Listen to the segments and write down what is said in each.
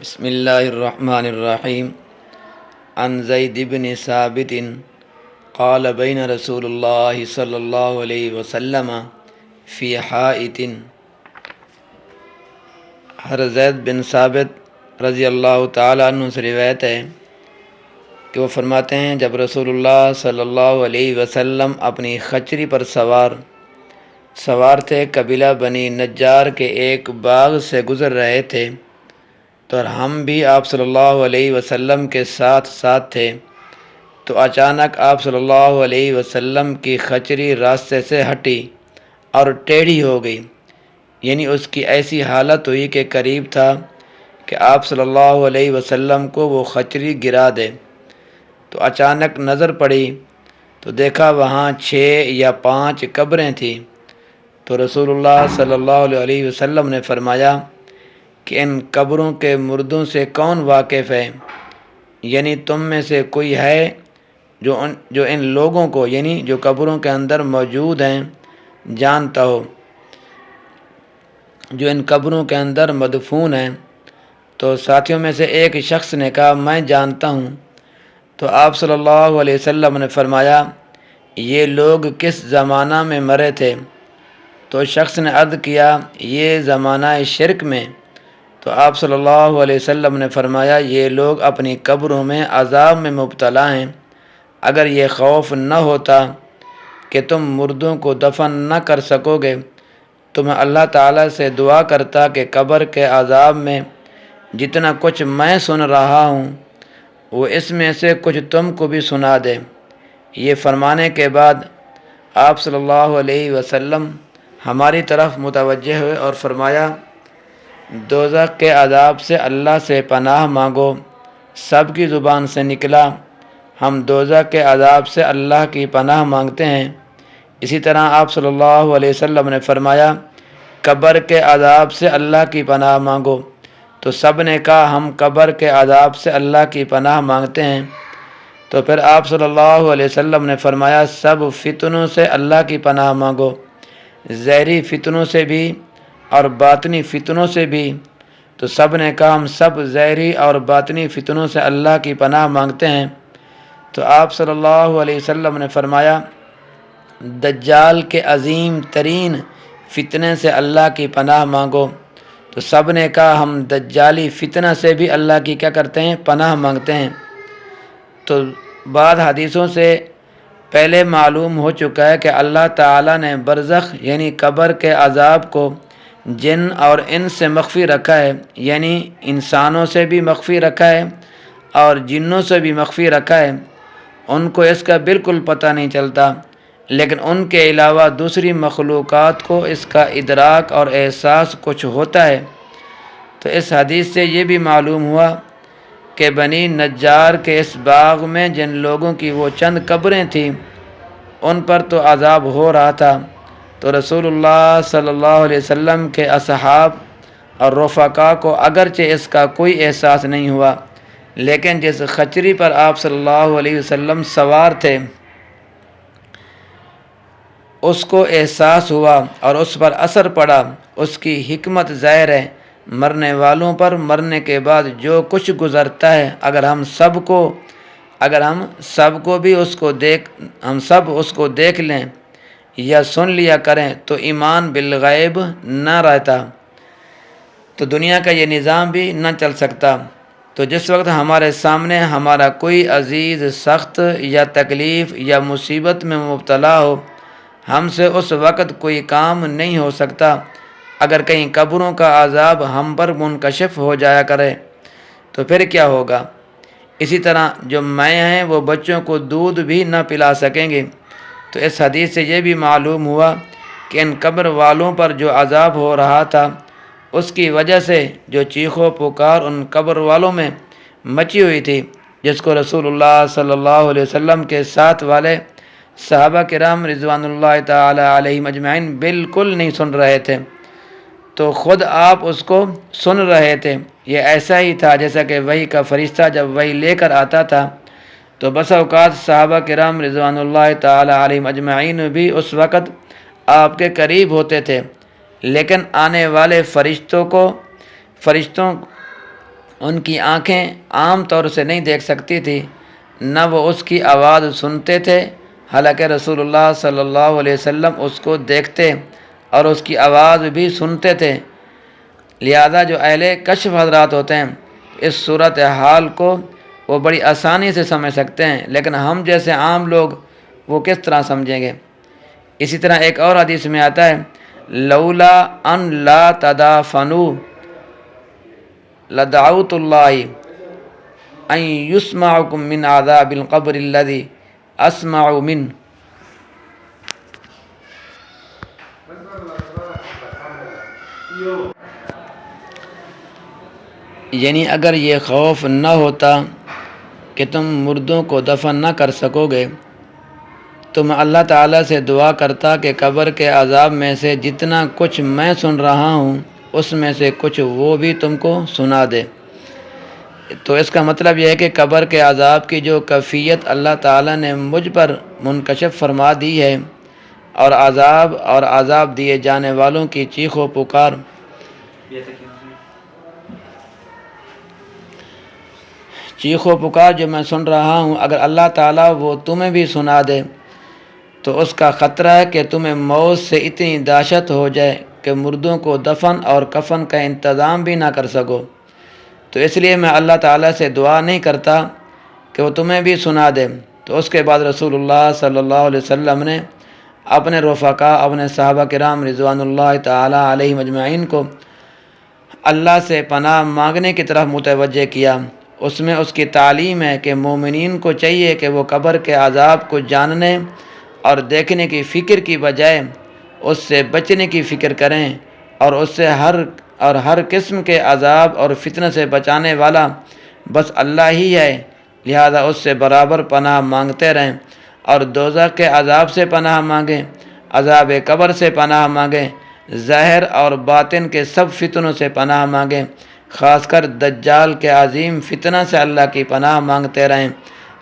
بسم اللہ الرحمن الرحیم عن زید بن ثابت قال بین رسول اللہ صلی اللہ علیہ وسلم فی حائط۔ حضرت زید بن ثابت رضی اللہ تعالیٰ عنہ سے روایت ہے کہ وہ فرماتے ہیں جب رسول اللہ صلی اللہ علیہ وسلم اپنی خچری پر سوار تھے، قبیلہ بنی نجار کے ایک باغ سے گزر رہے تھے تو ہم بھی آپ صلی اللہ علیہ وسلم کے ساتھ تھے، تو اچانک آپ صلی اللہ علیہ وسلم کی خچری راستے سے ہٹی اور ٹیڑھی ہو گئی، یعنی اس کی ایسی حالت ہوئی کہ قریب تھا کہ آپ صلی اللہ علیہ وسلم کو وہ خچری گرا دے۔ تو اچانک نظر پڑی تو دیکھا وہاں 6 یا 5 قبریں تھیں، تو رسول اللہ صلی اللہ علیہ وسلم نے فرمایا کہ ان قبروں کے مردوں سے کون واقف ہے، یعنی تم میں سے کوئی ہے جو ان لوگوں کو، یعنی جو قبروں کے اندر موجود ہیں، جانتا ہو، جو ان قبروں کے اندر مدفون ہیں؟ تو ساتھیوں میں سے ایک شخص نے کہا میں جانتا ہوں۔ تو آپ صلی اللہ علیہ وسلم نے فرمایا یہ لوگ کس زمانہ میں مرے تھے؟ تو شخص نے عرض کیا یہ زمانہ شرک میں۔ تو آپ صلی اللہ علیہ وسلم نے فرمایا یہ لوگ اپنی قبروں میں عذاب میں مبتلا ہیں، اگر یہ خوف نہ ہوتا کہ تم مردوں کو دفن نہ کر سکو گے تو میں اللہ تعالیٰ سے دعا کرتا کہ قبر کے عذاب میں جتنا کچھ میں سن رہا ہوں وہ اس میں سے کچھ تم کو بھی سنا دے۔ یہ فرمانے کے بعد آپ صلی اللہ علیہ وسلم ہماری طرف متوجہ ہوئے اور فرمایا دوزخ کے عذاب سے اللہ سے پناہ مانگو۔ سب کی زبان سے نکلا ہم دوزخ کے عذاب سے اللہ کی پناہ مانگتے ہیں۔ اسی طرح آپ صلی اللہ علیہ وسلم نے فرمایا قبر کے عذاب سے اللہ کی پناہ مانگو، تو سب نے کہا ہم قبر کے عذاب سے اللہ کی پناہ مانگتے ہیں۔ تو پھر آپ صلی اللہ علیہ وسلم نے فرمایا سب فتنوں سے اللہ کی پناہ مانگو، ظاہری فتنوں سے بھی اور باطنی فتنوں سے بھی۔ تو سب نے کہا ہم سب ظاہری اور باطنی فتنوں سے اللہ کی پناہ مانگتے ہیں۔ تو آپ صلی اللہ علیہ وسلم نے فرمایا دجال کے عظیم ترین فتنے سے اللہ کی پناہ مانگو۔ تو سب نے کہا ہم دجالی فتنہ سے بھی اللہ کی کیا کرتے ہیں؟ پناہ مانگتے ہیں۔ تو بعض حدیثوں سے پہلے معلوم ہو چکا ہے کہ اللہ تعالیٰ نے برزخ یعنی قبر کے عذاب کو جن اور انس سے مخفی رکھا ہے، یعنی انسانوں سے بھی مخفی رکھا ہے اور جنوں سے بھی مخفی رکھا ہے۔ ان کو اس کا بالکل پتہ نہیں چلتا، لیکن ان کے علاوہ دوسری مخلوقات کو اس کا ادراک اور احساس کچھ ہوتا ہے۔ تو اس حدیث سے یہ بھی معلوم ہوا کہ بنی نجار کے اس باغ میں جن لوگوں کی وہ چند قبریں تھیں ان پر تو عذاب ہو رہا تھا، تو رسول اللہ صلی اللہ علیہ وسلم کے اصحاب اور رفقاء کو اگرچہ اس کا کوئی احساس نہیں ہوا، لیکن جس خچری پر آپ صلی اللہ علیہ وسلم سوار تھے اس کو احساس ہوا اور اس پر اثر پڑا۔ اس کی حکمت ظاہر ہے، مرنے والوں پر مرنے کے بعد جو کچھ گزرتا ہے اگر ہم سب بھی ہم سب اس کو دیکھ لیں یا سن لیا کریں تو ایمان بالغیب نہ رہتا، تو دنیا کا یہ نظام بھی نہ چل سکتا۔ تو جس وقت ہمارے سامنے ہمارا کوئی عزیز سخت یا تکلیف یا مصیبت میں مبتلا ہو، ہم سے اس وقت کوئی کام نہیں ہو سکتا۔ اگر کہیں قبروں کا عذاب ہم پر منکشف ہو جایا کرے تو پھر کیا ہوگا؟ اسی طرح جو مائیں ہیں وہ بچوں کو دودھ بھی نہ پلا سکیں گے۔ تو اس حدیث سے یہ بھی معلوم ہوا کہ ان قبر والوں پر جو عذاب ہو رہا تھا اس کی وجہ سے جو چیخ و پکار ان قبر والوں میں مچی ہوئی تھی، جس کو رسول اللہ صلی اللہ علیہ وسلم کے ساتھ والے صحابہ کرام رضوان اللہ تعالی علیہم اجمعین بالکل نہیں سن رہے تھے، تو خود آپ اس کو سن رہے تھے۔ یہ ایسا ہی تھا جیسا کہ وحی کا فرشتہ جب وحی لے کر آتا تھا تو بس اوقات صحابہ کرام رضوان اللہ تعالی علیہم اجمعین بھی اس وقت آپ کے قریب ہوتے تھے، لیکن آنے والے فرشتوں ان کی آنکھیں عام طور سے نہیں دیکھ سکتی تھی، نہ وہ اس کی آواز سنتے تھے، حالانکہ رسول اللہ صلی اللہ علیہ وسلم اس کو دیکھتے اور اس کی آواز بھی سنتے تھے۔ لہذا جو اہل کشف حضرات ہوتے ہیں اس صورت حال کو وہ بڑی آسانی سے سمجھ سکتے ہیں، لیکن ہم جیسے عام لوگ وہ کس طرح سمجھیں گے؟ اسی طرح ایک اور حدیث میں آتا ہے لولا ان لا تدافنوا لدعوت اللہ ان یسمعکم من عذاب القبر الذی اسمع من۔ یعنی اگر یہ خوف نہ ہوتا کہ تم مردوں کو دفن نہ کر سکو گے تو میں اللہ تعالیٰ سے دعا کرتا کہ قبر کے عذاب میں سے جتنا کچھ میں سن رہا ہوں اس میں سے کچھ وہ بھی تم کو سنا دے۔ تو اس کا مطلب یہ ہے کہ قبر کے عذاب کی جو کیفیت اللہ تعالیٰ نے مجھ پر منکشف فرما دی ہے، اور عذاب دیے جانے والوں کی چیخ و پکار، جو میں سن رہا ہوں، اگر اللہ تعالیٰ وہ تمہیں بھی سنا دے تو اس کا خطرہ ہے کہ تمہیں موت سے اتنی دہشت ہو جائے کہ مردوں کو دفن اور کفن کا انتظام بھی نہ کر سکو۔ تو اس لیے میں اللہ تعالیٰ سے دعا نہیں کرتا کہ وہ تمہیں بھی سنا دے۔ تو اس کے بعد رسول اللہ صلی اللہ علیہ وسلم نے اپنے رفقا، اپنے صحابہ کرام رضوان اللہ تعالی علیہم اجمعین کو اللہ سے پناہ مانگنے کی طرف متوجہ کیا۔ اس میں اس کی تعلیم ہے کہ مومنین کو چاہیے کہ وہ قبر کے عذاب کو جاننے اور دیکھنے کی فکر کی بجائے اس سے بچنے کی فکر کریں، اور اس سے ہر قسم کے عذاب اور فتنہ سے بچانے والا بس اللہ ہی ہے، لہذا اس سے برابر پناہ مانگتے رہیں، اور دوزخ کے عذاب سے پناہ مانگیں، عذاب قبر سے پناہ مانگیں، ظاہر اور باطن کے سب فتنوں سے پناہ مانگیں، خاص کر دجال کے عظیم فتنہ سے اللہ کی پناہ مانگتے رہیں،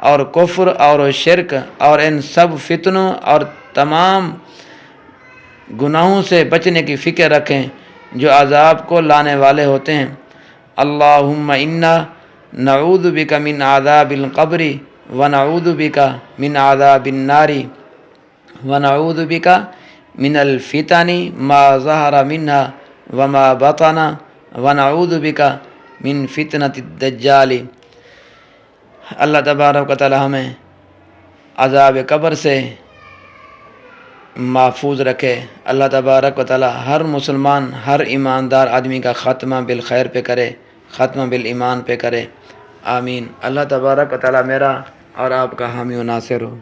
اور کفر اور شرک اور ان سب فتنوں اور تمام گناہوں سے بچنے کی فکر رکھیں جو عذاب کو لانے والے ہوتے ہیں۔ اللہم انا نعوذ بک من عذاب القبر ونعوذ بک من عذاب النار ونعوذ بک من الفتن ما ظہر منها وما بطن ونعوذ بک من فتنة الدجال۔ اللہ تبارک و تعالی ہمیں عذاب قبر سے محفوظ رکھے۔ اللہ تبارک و تعالی ہر مسلمان، ہر ایماندار آدمی کا خاتمہ بالخیر پہ کرے، خاتمہ بالایمان پہ کرے، آمین۔ اللہ تبارک و تعالی میرا اور آپ کا حامی و ناصر ہو۔